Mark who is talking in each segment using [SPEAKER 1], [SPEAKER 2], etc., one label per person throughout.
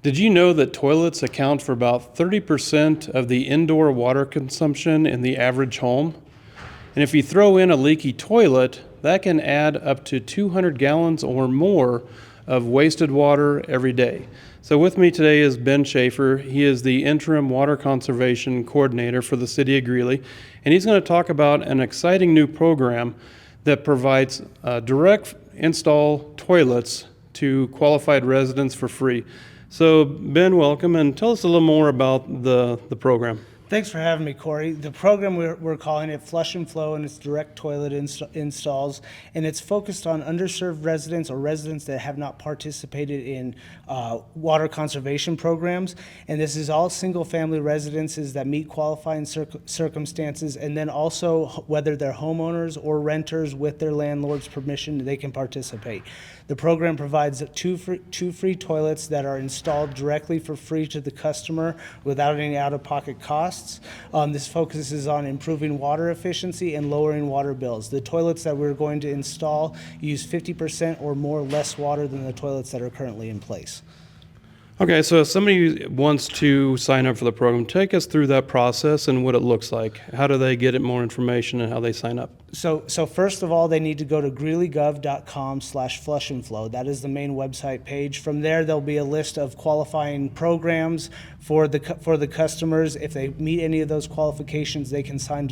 [SPEAKER 1] Did you know that toilets account for about 30% of the indoor water consumption in the average home? And if you throw in a leaky toilet, that can add up to 200 gallons or more of wasted water every day. So with me today is Ben Schaefer. He is the interim water conservation coordinator for the City of Greeley, and he's going to talk about an exciting new program that provides direct install toilets to qualified residents for free. So Ben, welcome, and tell us a little more about the program.
[SPEAKER 2] Thanks for having me, Corey. The program we're calling it Flush and Flow, and it's direct toilet installs, and it's focused on underserved residents or residents that have not participated in water conservation programs. And this is all single-family residences that meet qualifying circumstances, and then also whether they're homeowners or renters with their landlord's permission, they can participate. The program provides two free toilets that are installed directly for free to the customer without any out-of-pocket costs. This focuses on improving water efficiency and lowering water bills. The toilets that we're going to install use 50% or more less water than the toilets that are currently in place.
[SPEAKER 1] Okay, so if somebody wants to sign up for the program, take us through that process and what it looks like. How do they get more information and how they sign up?
[SPEAKER 2] So first of all, they need to go to greeleygov.com/flushandflow. That is the main website page. From there, there'll be a list of qualifying programs for the customers. If they meet any of those qualifications, they can sign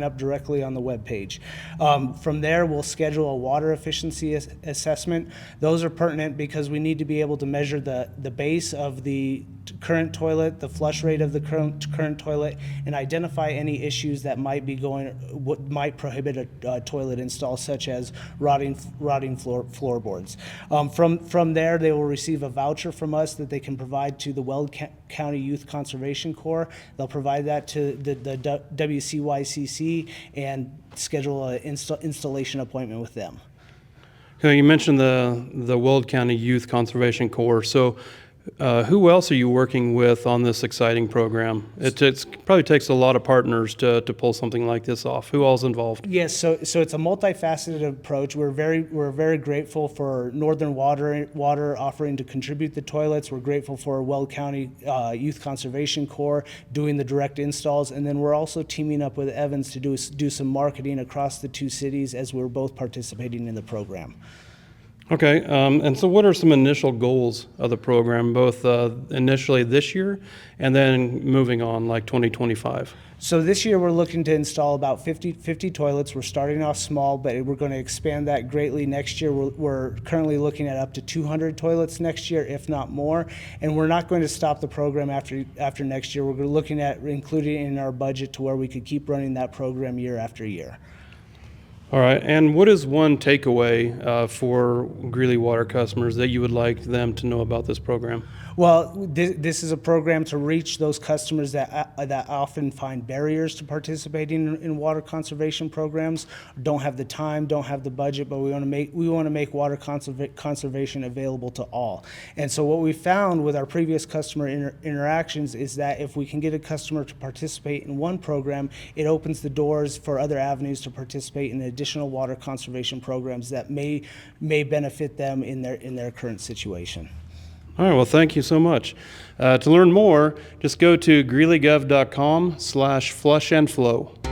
[SPEAKER 2] up directly on the web page. From there, we'll schedule a water efficiency assessment. Those are pertinent because we need to be able to measure the base of the current toilet, the flush rate of the current toilet, and identify any issues that might might prohibit a toilet install, such as rotting floorboards. From there, they will receive a voucher from us that they can provide to the Weld County Youth Conservation Corps. They'll provide that to the WCYCC and schedule an installation appointment with them.
[SPEAKER 1] Okay, you mentioned the Weld County Youth Conservation Corps. So who else are you working with on this exciting program? It probably takes a lot of partners to pull something like this off. Who all's involved?
[SPEAKER 2] Yes, so it's a multifaceted approach. We're very grateful for Northern Water offering to contribute the toilets. We're grateful for Weld County Youth Conservation Corps doing the direct installs, and then we're also teaming up with Evans to do some marketing across the two cities as we're both participating in the program.
[SPEAKER 1] Okay, and so what are some initial goals of the program, both initially this year and then moving on, like 2025?
[SPEAKER 2] So this year we're looking to install about 50 toilets. We're starting off small, but we're going to expand that greatly next year. We're currently looking at up to 200 toilets next year, if not more. And we're not going to stop the program after next year. We're looking at including it in our budget to where we could keep running that program year after year.
[SPEAKER 1] All right, and what is one takeaway for Greeley Water customers that you would like them to know about this program?
[SPEAKER 2] Well, this is a program to reach those customers that often find barriers to participating in water conservation programs, don't have the time, don't have the budget, but we want to make water conservation available to all. And so what we found with our previous customer interactions is that if we can get a customer to participate in one program, it opens the doors for other avenues to participate in additional water conservation programs that may benefit them in their current situation.
[SPEAKER 1] All right, well, thank you so much. To learn more, just go to greeleygov.com/flushandflow.